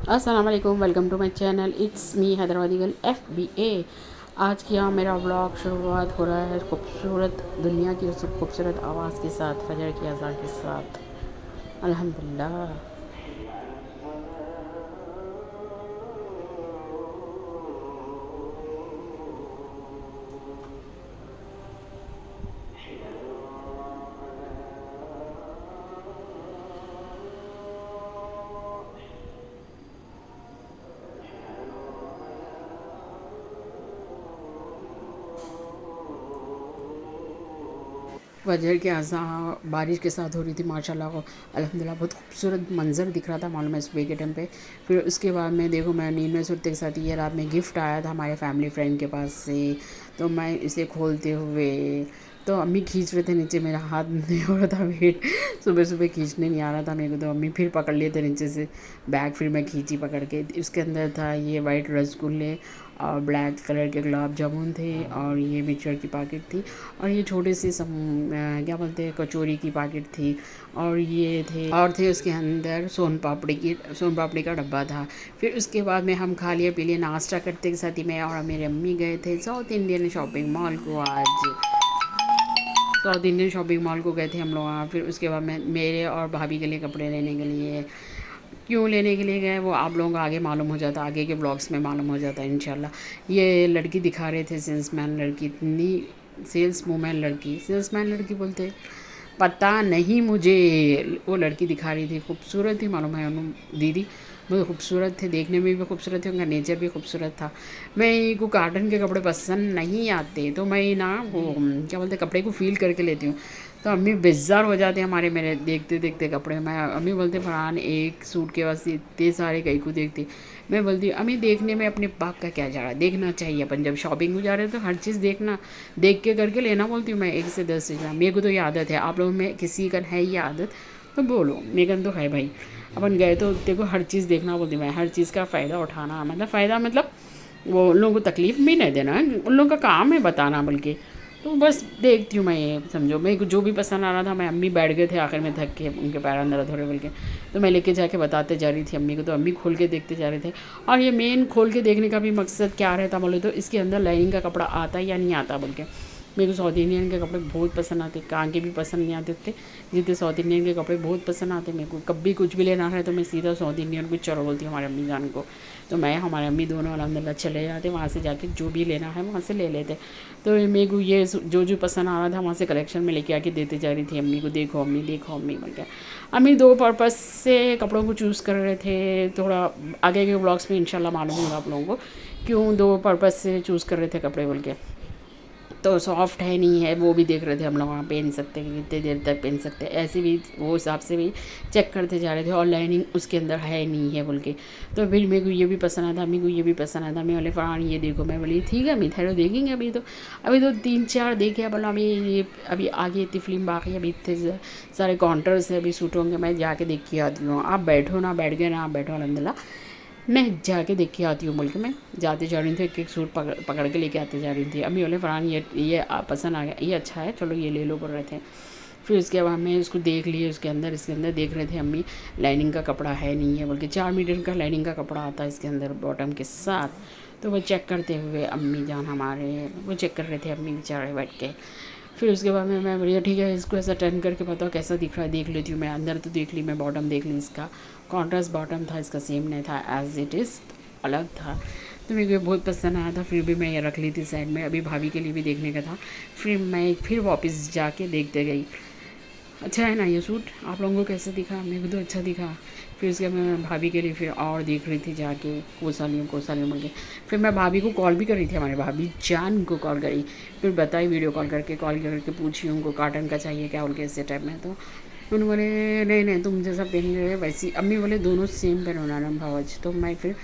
अस्सलाम वालेकुम, welcome to my channel. It's me Hyderabadi girl FBA। आज की मेरा व्लॉग शुरुआत हो रहा है खूबसूरत दुनिया की उस खूबसूरत आवाज़ के साथ, फजर की अज़ान के साथ। अल्हम्दुलिल्लाह। फजर की अज़ान बारिश के साथ हो रही थी माशाल्लाह। अल्हम्दुलिल्लाह बहुत खूबसूरत मंज़र दिख रहा था मालूम है सुबह के टाइम पे। फिर उसके बाद में देखो, मैं नींद में सोते के साथ ये रात में गिफ्ट आया था हमारे फैमिली फ्रेंड के पास से। तो मैं इसे खोलते हुए, तो अम्मी खींच रहे थे नीचे, मेरा हाथ नहीं हो रहा था वेट, सुबह सुबह खींचने नहीं आ रहा था मेरे को। तो अम्मी फिर पकड़ लिए थे नीचे से बैग, फिर मैं खींची पकड़ के। इसके अंदर था ये वाइट रसगुल्ले और ब्लैक कलर के गुलाब जामुन थे, और ये मिक्सचर की पैकेट थी, और ये छोटे से क्या बोलते हैं, कचौरी की पैकेट थी, और ये थे उसके अंदर सोन पापड़ी का डब्बा था। फिर उसके बाद में हम खा लिए पी लिए, नाश्ता करते के साथ ही मैं और मेरी अम्मी गए थे साउथ इंडियन शॉपिंग मॉल को। आज साउथ इंडियन शॉपिंग मॉल को गए थे हम लोग वहाँ। फिर उसके बाद मैं मेरे और भाभी के लिए कपड़े लेने के लिए, क्यों लेने के लिए गए वो आप लोगों को आगे मालूम हो जाता, आगे के ब्लॉग्स में मालूम हो जाता है इंशाल्लाह। ये लड़की दिखा रहे थे, सेल्समैन लड़की, इतनी सेल्समैन लड़की बोलते, पता नहीं मुझे। वो लड़की दिखा रही थी, खूबसूरत थी मालूम है उन्होंने दीदी, बहुत खूबसूरत थे, देखने में भी खूबसूरत थे, उनका नेचर भी खूबसूरत था। मैं को कार्टन के कपड़े पसंद नहीं आते, तो मैं ना वो क्या बोलते कपड़े को फील करके लेती हूँ। तो अम्मी बेजार हो जाते हमारे मेरे देखते देखते कपड़े। मैं अम्मी बोलते फरहान एक सूट के वास्ते इतने सारे कहीं को देखती। मैं बोलती अम्मी देखने में अपने बाप का क्या जा रहा है, देखना चाहिए। अपन जब शॉपिंग में जा रहे हैं तो हर चीज़ देखना, देख के करके लेना बोलती हूँ मैं, 1 से 10 से। मेरे को तो ये आदत है, आप लोगों में किसी का है ये आदत तो बोलो, मेरे तो है भाई। अपन गए तो देखो हर चीज़ देखना बोलती मैं, हर चीज़ का फ़ायदा उठाना, मतलब फ़ायदा मतलब वो उन लोगों को तकलीफ़ भी नहीं देना, उन लोगों का काम है बताना बल्कि। तो बस देखती हूँ मैं, ये समझो मेरे को जो भी पसंद आ रहा था, मैं अम्मी बैठ गए थे आखिर में थक के, उनके पैर अंदर थोड़े बोल के, तो मैं लेके जाके बताते जा रही थी अम्मी को, तो अम्मी खोल के देखते जा रहे थे। और ये मेन खोल के देखने का भी मकसद क्या रहता बोले तो, इसके अंदर लाइनिंग का कपड़ा आता है या नहीं आता बोल के। मेरे को साउथ इंडियन के कपड़े बहुत पसंद आते, कहाँ के भी पसंद नहीं आते थे, जितने साउथ इंडियन के कपड़े बहुत पसंद आते मेरे को। कभी कुछ भी लेना है तो मैं सीधा साउथ इंडियन को चलो बोलती हूँ हमारे अम्मी जान को। तो मैं हमारे अम्मी दोनों अलहमदिल्ला चले जाते वहाँ से, जाके जो भी लेना है वहाँ से ले लेते। तो मेरे को ये जो जो पसंद आ रहा था वहाँ से कलेक्शन में लेके आके देते जा रही थी अम्मी को, देखो अम्मी देखो अम्मी बोल के। अम्मी दो पर्पज़ से कपड़ों को चूज़ कर रहे थे, थोड़ा आगे के ब्लॉग्स में इंशाल्लाह मालूम होगा आप लोगों को क्यों दो पर्पज़ से चूज़ कर रहे थे कपड़े बोल के। तो सॉफ्ट है नहीं है वो भी देख रहे थे हम लोग, वहाँ पहन सकते हैं कितने देर तक पहन सकते हैं, ऐसे भी वो हिसाब से भी चेक करते जा रहे थे, और लाइनिंग उसके अंदर है नहीं है बोल के। तो फिर मेरे को ये भी पसंद आया था, मेरे को ये भी पसंद आया था, मैं बोले फरहान ये देखो, मैं बोली ठीक है मैं ठहरो देखेंगे, अभी तो 3-4 देखे, बोला अभी ये अभी आगे इतनी फिल्म बाकी है, अभी इतने सारे काउंटर्स है, अभी शूट होंगे, मैं जाके देख के आती हूँ। आप बैठो ना, बैठ गए ना, आप बैठो अलहमदिल्ला, मैं जाके देख के आती हूँ बोल के मैं जाते जा रही थी, एक एक सूट पकड़ पकड़ के लेके आते जा रही थी। अम्मी बोले फरहान ये पसंद आ गया, ये अच्छा है, चलो ये ले लो बोल रहे थे। फिर उसके बाद मैं इसको देख लिए, इसके अंदर देख रहे थे अम्मी, लाइनिंग का कपड़ा है नहीं है बोल के। 4 मीटर का लाइनिंग का कपड़ा आता है इसके अंदर बॉटम के साथ। तो वो चेक करते हुए अम्मी जान हमारे, वो चेक कर रहे थे अम्मी बेचारे बैठ के। फिर उसके बाद में मैं बढ़िया ठीक है, इसको ऐसा टर्न करके बताओ कैसा दिख रहा है, देख लेती हूँ मैं। अंदर तो देख ली मैं, बॉटम देख ली, इसका कॉन्ट्रास्ट बॉटम था, इसका सेम नहीं था, एज इट इज़ अलग था। तो मेरे को ये बहुत पसंद आया था, फिर भी मैं ये रख ली थी साइड में, अभी भाभी के लिए भी देखने का था। फिर मैं फिर वापस जाके देखते गई, अच्छा है ना ये सूट, आप लोगों को कैसे दिखा, मेरे को तो अच्छा दिखा। फिर उसके बाद मैं भाभी के लिए फिर और देख रही थी जाके, कोसा लियूँ बोल के। फिर मैं भाभी को कॉल भी कर रही थी, हमारे भाभी जान को कॉल करी, फिर बताई वीडियो कॉल करके पूछी उनको काटन का चाहिए क्या बोल के इस टाइप में। तो उन्होंने बोले नहीं नहीं तुम जैसा पहन रहे वैसी, अम्मी बोले दोनों सेम पहनो ना भावच। तो मैं फिर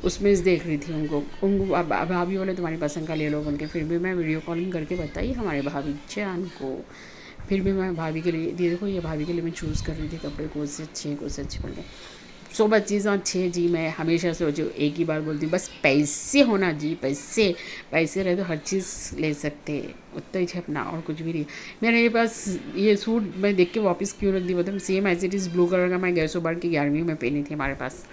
उसमें से देख रही थी उनको भाभी बोले तुम्हारी पसंद का ले लो बोल के। फिर भी मैं वीडियो कॉलिंग करके बताई हमारे भाभी जान को। फिर भी मैं भाभी के लिए देखो, ये भाभी के लिए मैं चूज़ कर रही थी कपड़े, कौन से अच्छे बोल के। सब चीज़ें अच्छी है जी, मैं हमेशा सोचो एक ही बार बोलती हूँ, बस पैसे होना जी, पैसे पैसे रहे तो हर चीज़ ले सकते हैं, उतना ही छपना और कुछ भी नहीं। मेरे पास ये सूट मैं देख के वापस क्यों रख दी, मतलब same as it is blue colour का मैं गैसो बार की 11वीं में पहनी थी हमारे पास,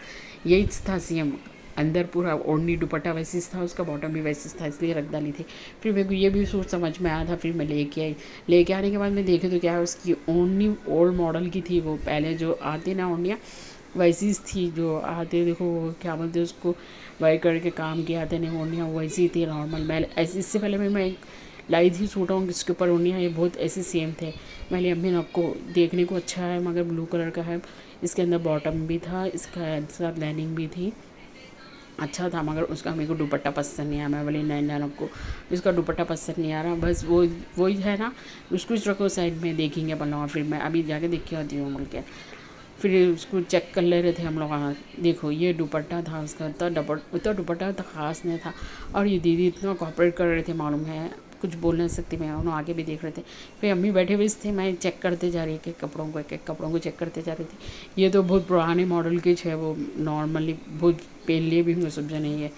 यही था सेम, अंदर पूरा ओढ़नी दुपट्टा वैसे था, उसका बॉटम भी वैसे था, इसलिए रख डाली थी। फिर मेरे को ये भी सूट समझ में आया था, फिर मैं लेके आई। लेके आने के बाद मैं देखे तो क्या है, उसकी ओढ़नी ओल्ड मॉडल की थी, वो पहले जो आती ना ओढ़नियाँ वैसी थी जो आते, देखो क्या बोलते हैं उसको, वाई करके काम किए आते नहीं ओढ़नियाँ वैसी थी नॉर्मल। मैं ऐसे इससे पहले मैं एक लाई थी सूटों जिसके ऊपर ओढ़नियाँ, ये बहुत ऐसे सेम थे। मैंने अम्मी ने आपको देखने को अच्छा है मगर ब्लू कलर का है, इसके अंदर बॉटम भी था, इसका साथ लाइनिंग भी थी, अच्छा था मगर उसका मेरे को दुपट्टा पसंद नहीं आया। मैं बोली नहीं नहीं आपको इसका दुपट्टा पसंद नहीं आ रहा, बस वही है ना, उसको रखो साइड में, देखेंगे अपन। फिर मैं अभी जाके देख के आती हूँ बोल के, फिर उसको चेक कर ले रहे थे हम लोग। हाँ देखो ये दुपट्टा था उसका, उतना दुपट्टा तो ख़ास नहीं था। और ये दीदी इतना कॉपरेट कर रहे थे, मालूम है, कुछ बोल नहीं सकती मैं, उन्होंने आगे भी देख रहे थे। फिर अम्मी बैठे हुए थे, मैं चेक करते जा रही, एक कपड़ों को, एक कपड़ों को चेक करते जा रही थी। ये तो बहुत पुराने मॉडल के है, वो नॉर्मली बहुत पहन लिए भी मुझे समझा नहीं है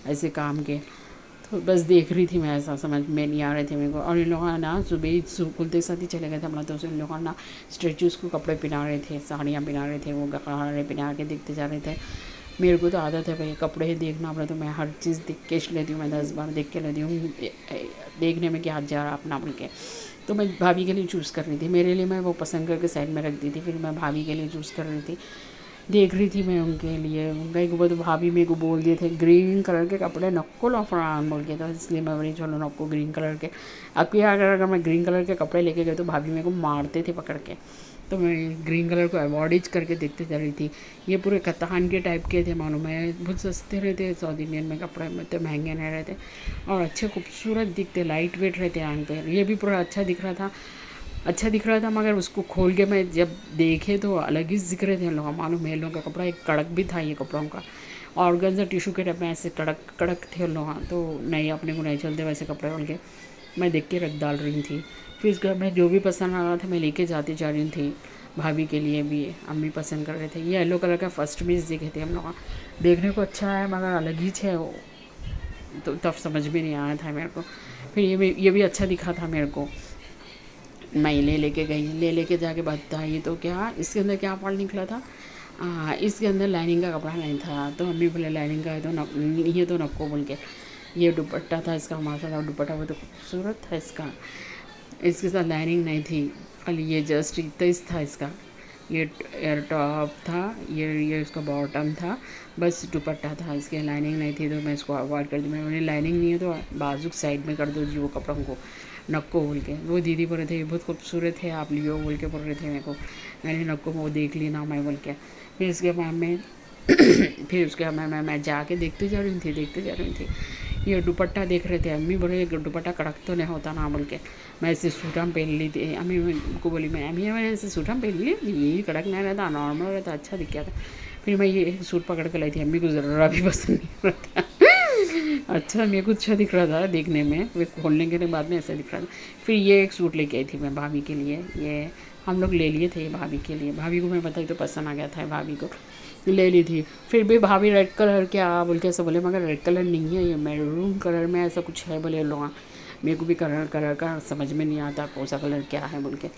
ऐसे काम के। तो बस देख रही थी मैं, ऐसा समझ में नहीं आ रहे थे मेरे को। और इन लोगों ने ना सुबह ही खुलते साथ ही चले गए थे हमारा, तो इन लोगों ने ना स्टैचूज़ को कपड़े पहना रहे थे, साड़ियाँ पहना रहे थे, वो गहने पहना के देखते जा रहे थे। मेरे को तो आदत है भाई कपड़े देखना पड़ा, तो मैं हर चीज़ देख के लेती हूँ, मैं 10 बार देख के लेती हूँ, देखने में क्या जा रहा अपना बोल के। तो मैं भाभी के लिए चूज़ कर रही थी, मेरे लिए मैं वो पसंद करके साइड में रख दी थी, फिर मैं भाभी के लिए चूज़ कर रही थी, देख रही थी मैं उनके लिए। उनका एक बार तो भाभी मेरे को बोल दिए थे ग्रीन कलर के कपड़े नक्को लो फरान बोल के, तो इसलिए मैं बोली चलो नक्को ग्रीन कलर के। अब क्या अगर मैं ग्रीन कलर के कपड़े लेके गए तो भाभी मेरे को मारते थे पकड़ के, तो मैं ग्रीन कलर को अवॉइड करके देखते जा रही थी। ये पूरे कतान के टाइप के थे, मालूम है, बहुत सस्ते रहते साउथ इंडियन में कपड़े में, तो महंगे नहीं रहते और अच्छे खूबसूरत दिखते, लाइट वेट रहते आंग पे। ये भी पूरा अच्छा दिख रहा था मगर उसको खोल के मैं जब देखे तो अलग ही दिख रहे थे लोग, मालूम है इन लोगों का कपड़ा एक कड़क भी था ये कपड़ों का, और गंजा टिशू के टाइप में ऐसे कड़क कड़क थे लोग। तो नहीं अपने को नहीं चलते वैसे कपड़े बोल के मैं देख के रख डाल रही थी। फिर उसके बाद मैं जो भी पसंद आ रहा था मैं लेके जाती जा रही थी, भाभी के लिए भी, अम्मी पसंद कर रहे थे। ये येलो कलर का फर्स्ट पीस देखे थे हम लोग, देखने को अच्छा है मगर अलग ही है वो, तो तब समझ में नहीं आया था मेरे को। फिर ये भी अच्छा दिखा था मेरे को, मैं ले लेके गई, ले लेके जाके बताई तो क्या इसके अंदर क्या फॉल्ट निकला था, इसके अंदर लाइनिंग का कपड़ा नहीं था। तो मम्मी बोले लाइनिंग का है तो ये तो नको बोल के। ये दुपट्टा था इसका, माशाल्लाह दुपट्टा वो तो खूबसूरत था इसका, इसके साथ लाइनिंग नहीं थी, खाली ये जस्ट इतना ही था इसका। ये एयर टॉप था, ये उसका बॉटम था, बस दुपट्टा था, इसकी लाइनिंग नहीं थी, तो मैं इसको अवॉइड कर दी। मैंने लाइनिंग नहीं है तो बाजू साइड में कर दो जी वो कपड़ों को, नक्को बोल के। वो दीदी बोल रहे थे ये बहुत खूबसूरत है आप लियो बोल के बोल रहे थे मेरे को, मैंने नक्को वो देख ली ना मैं बोल के। फिर उसके बाद में फिर उसके बाद मैं जाके देखते जा रही थी। ये दुपट्टा देख रहे थे, अम्मी बोले ये दुपट्टा कड़क तो नहीं होता ना बोल के। मैं ऐसे सूटम पहन ली थी, अम्मी को बोली मैंने ऐसे सूटम पहन ली, ये कड़क नहीं रहता, नॉर्मल रहता, अच्छा दिख गया था। फिर मैं ये सूट पकड़ के लाई थी, अम्मी को ज़रा भी पसंद नहीं रहता अच्छा मेरे को अच्छा दिख रहा था देखने में, फिर खोलने के बाद में ऐसा दिख रहा था। फिर ये एक सूट लेके आई थी मैं भाभी के लिए, ये हम लोग ले लिए थे भाभी के लिए, भाभी को मैं बताई तो पसंद आ गया था, भाभी को ले ली थी। फिर भी भाभी रेड कलर क्या बोल के ऐसा बोले, मगर रेड कलर नहीं है, ये मैरून कलर में ऐसा कुछ है बोले लोग। मेरे को भी कलर का समझ में नहीं आता कौन सा कलर क्या है बोल के।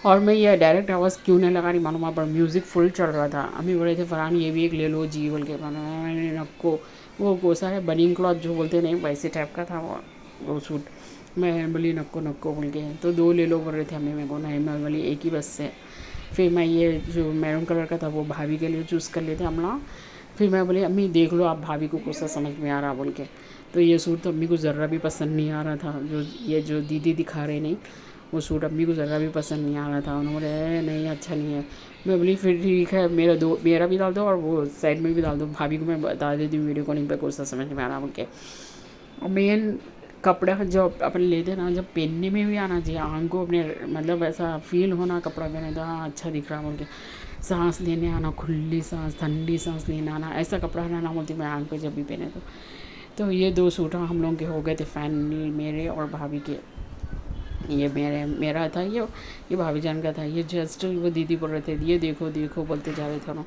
और मैं ये डायरेक्ट आवाज़ क्यों नहीं लगा रही मालूम, वहाँ पर म्यूज़िक फुल चल रहा था। अभी बोले थे फरहान ये भी एक ले लो जी बोल के, मैंने आपको वो कोसा है बनिंग क्लॉथ जो बोलते नहीं वैसे टाइप का था वो सूट। मैं बोली नक्को बोल के, तो 2 ले लो बोल रहे थे हमें, मेरे को नहीं, मैं बोली एक ही बस से। फिर मैं ये जो मैरून कलर का था वो भाभी के लिए चूज़ कर लेते हम लोग। फिर मैं बोली अम्मी देख लो आप भाभी को कौन सा समझ में आ रहा बोल के। तो ये सूट तो अम्मी को ज़रा भी पसंद नहीं आ रहा था, जो दीदी दिखा रहे नहीं वो सूट अम्मी को ज़रा भी पसंद नहीं आ रहा था। उन्होंने बोले नहीं अच्छा नहीं है। मैं बोली फिर ठीक है मेरा भी डाल दो और वो साइड में भी डाल दो, भाभी को मैं बता देती हूँ वीडियो कॉलिंग पे कौन सा समझ में आ रहा बोल के। और मेन कपड़ा जो अपन लेते ना जब पहनने में भी आना चाहिए, आंख को अपने मतलब ऐसा फील होना कपड़ा पहने तो हाँ अच्छा दिख रहा बोल के। सांस लेने आना, खुली सांस, ठंडी सांस लेने आना, ऐसा कपड़ा ना बोलती मैं आंख पे जब भी पहने तो ये 2 सूट हम लोग के हो गए थे फाइनल, मेरे और भाभी के। ये मेरा था, ये भाभी जान का था। ये जस्ट वो दीदी बोल रहे थे ये देखो बोलते जा रहे थे ना,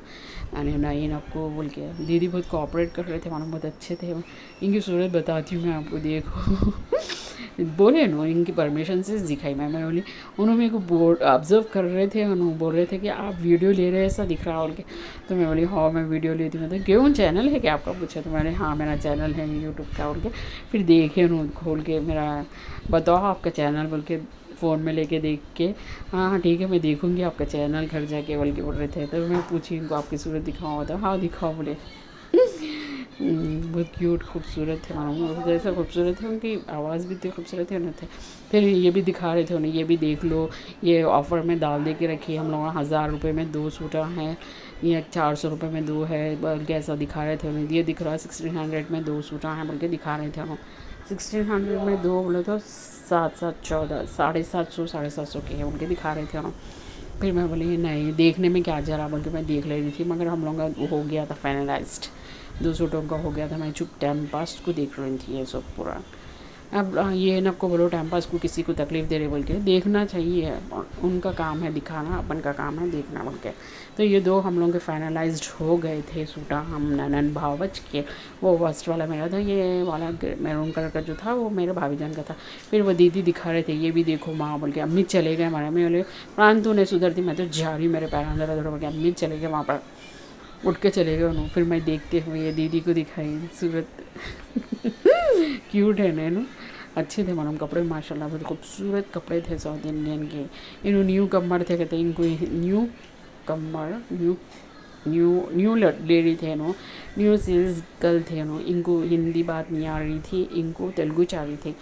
मैंने नहीं आपको बोल के। दीदी बहुत कोऑपरेट कर रहे थे, मानो बहुत अच्छे थे। इनकी सूरत बताती हूँ मैं आपको, देखो बोले ना इनकी परमिशन से दिखाई मैं बोली। उन्होंने मेरे को बोल ऑब्जर्व कर रहे थे, उन्होंने बोल रहे थे कि आप वीडियो ले रहे हैं ऐसा दिख रहा और के। तो मैं बोली हाँ मैं वीडियो लेती हूँ। तो क्यों चैनल है क्या आपका पूछा, तो मैंने हाँ मेरा चैनल है यूट्यूब का और के। फिर देखे उन्होंने खोल के मेरा, बताओ आपका चैनल बोल के फ़ोन में लेके देख के, हाँ हाँ ठीक है मैं देखूँगी आपका चैनल घर जाके बोल के बोल रहे थे। तो मैं पूछी इनको आपकी सूरत दिखाओ, तो हाँ दिखाओ बोले। बहुत क्यूट खूबसूरत थे मानो, जैसा खूबसूरत थे उनकी आवाज़ भी इतनी खूबसूरत थी उन्हें थे। फिर ये भी दिखा रहे थे उन्हें, ये भी देख लो, ये ऑफ़र में डाल दे के रखी है हम लोग, 1000 रुपये में 2 सूट हैं, ये 400 रुपये में 2 है बल्कि ऐसा दिखा रहे थे उन्हें। ये दिख रहा है 1600 में 2 सूट हैं बल्कि दिखा रहे थे हम। 1600 में 2 बोले तो 7 7 14 750 750 के हैं उनके दिखा रहे थे हम। फिर मैं बोली नहीं देखने में क्या जरा, बल्कि मैं देख ले रही थी, मगर हम लोग का हो गया था फाइनलाइज्ड, 2 सूटों का हो गया था। मैं चुप टाइम पास को देख रही थी ये सब पूरा। अब ये न को बोलो टाइम पास को किसी को तकलीफ़ दे रहे बोल के, देखना चाहिए, उनका काम है दिखाना, अपन का काम है देखना बोल के। तो ये 2 हम लोग के फाइनलाइज्ड हो गए थे सूटा, हम ननन भावच के। वो फर्स्ट वाला मेरा था, ये वाला मैरून कलर का जो था वो मेरे भाभी जान का था। फिर वो दीदी दिखा रहे थे ये भी देखो माँ बोल के, अम्मी चले गए हमारे में बोले प्राण तू नहीं सुधरती, मैं तो जा रही, मेरे पैर अंदर बोल के अम्मी चले गए वहाँ पर, उठ के चले गए उन्होंने। फिर मैं देखते हुए ये दीदी को दिखाई सूरत क्यूट है नैनो, अच्छे थे मालूम कपड़े माशाल्लाह, बहुत खूबसूरत कपड़े थे साउथ इंडियन के। इन्हों न्यू कमर थे, कहते इनको न्यू कमर न्यू न्यू न्यू लेडी थे नो, न्यू सेल्स गर्ल थे नो, इनको हिंदी बात नहीं आ रही थी, इनको तेलुगु चा रही थी।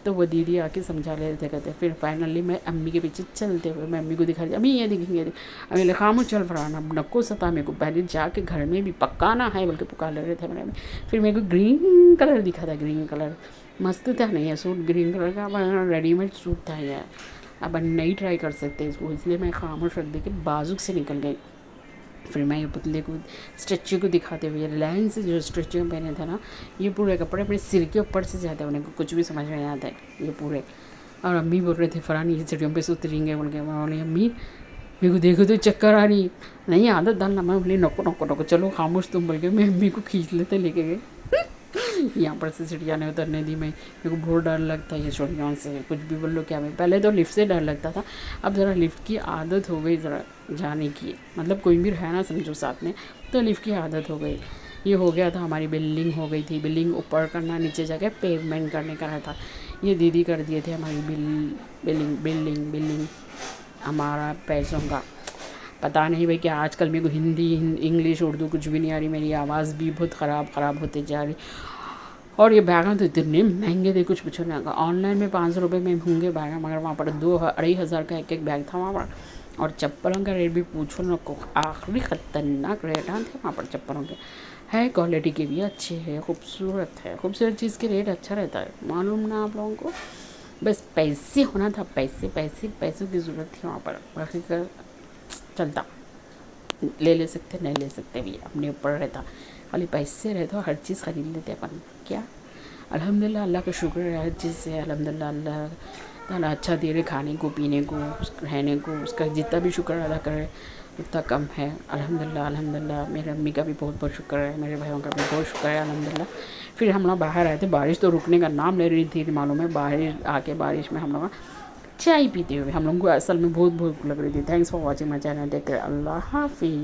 तो वो दीदी आके समझा रहे थे, कहते फिर फाइनली मैं अम्मी के पीछे चलते हुए मैं अम्मी को दिखा रही, अम्मी ये दिखेंगे, अम्मी ले खामोश चल फराना नको सता, मेरे को पहले जाके घर में भी पकाना है बोल के पुकार ले रहे थे मेरे में। फिर मेरे को ग्रीन कलर दिखा था, ग्रीन कलर मस्त था नहीं है सूट, ग्रीन कलर का रेडीमेड सूट था यार, अब नहीं ट्राई कर सकते इसको, इसलिए मैं खामोश रख दे के बाजू से निकल गई। फिर मैं ये पुतले को स्टैचू को दिखाते हुए लाइन से जो स्टैचू में पहने थे ना, ये पूरे कपड़े अपने सिर के ऊपर से जाते हैं, उन्हें कुछ भी समझ में नहीं आता है ये पूरे। और अम्मी बोल रहे थे फरहान ये सीढ़ियों पे से उतरेंगे बोल के, मैं बोली अम्मी मेरे को देखो तो चक्कर आ रही, नहीं आदत डालना, मैं बोली नको नको नको चलो खामोश तुम बोल के मैं अम्मी को खींच लेते लेके गए। यहाँ पर से सीढ़ियाँ नहीं उतरने दी मैं, मेरे को बहुत डर लगता है ये सीढ़ियों से, कुछ भी बोल लो क्या। मैं पहले तो लिफ्ट से डर लगता था, अब ज़रा लिफ्ट की आदत हो गई ज़रा जाने की, मतलब कोई भी है ना समझो साथ में, तो लिफ्ट की आदत हो गई। ये हो गया था हमारी बिल्डिंग हो गई थी, बिल्डिंग ऊपर करना नीचे जाके पेवमेंट करने का रहा था, ये दीदी कर दिए थे हमारी बिल्डिंग हमारा पैसों का। पता नहीं भाई क्या आजकल मेरे को हिंदी इंग्लिश उर्दू कुछ भी नहीं आ रही, मेरी आवाज़ भी बहुत ख़राब होते जा रही। और ये बैगन तो इतने महंगे थे कुछ पूछो ना, ऑनलाइन में 500 रुपये में होंगे बैगन, मगर वहाँ पर 2-2.5 हज़ार का एक बैग था वहाँ पर। और चप्पलों का रेट भी पूछो ना को, आखिरी ख़तरनाक रेट थे वहाँ पर चप्पलों के, है क्वालिटी के भी अच्छे है, खूबसूरत है, खूबसूरत चीज़ के रेट अच्छा रहता है मालूम ना आप लोगों को, बस पैसे होना था, पैसों की ज़रूरत थी वहाँ पर, बाकी का चलता, ले सकते नहीं ले सकते भी अपने ऊपर रहता, खाली पैसे रहते हर चीज़ ख़रीद लेते अपन क्या। अल्हम्दुलिल्लाह अल्लाह का शुक्र है हर चीज़ से, अल्हम्दुलिल्लाह अल्लाह ताला अच्छा दे रहे खाने को पीने को रहने को, उसका जितना भी शुक्र अदा करे उतना कम है। अल्हम्दुलिल्लाह मेरे अम्मी का भी बहुत बहुत शुक्र है, मेरे भाइयों का भी बहुत शुक्र है अल्हम्दुलिल्लाह। फिर हम लोग बाहर आए थे, बारिश तो रुकने का नाम ले रही थी मालूम है, बाहर आके बारिश में हम लोग चाय पीते हुए हम लोग को असल में बहुत भूख लग रही थी। Thanks for watching my channel, take care, अल्लाह हाफिज़।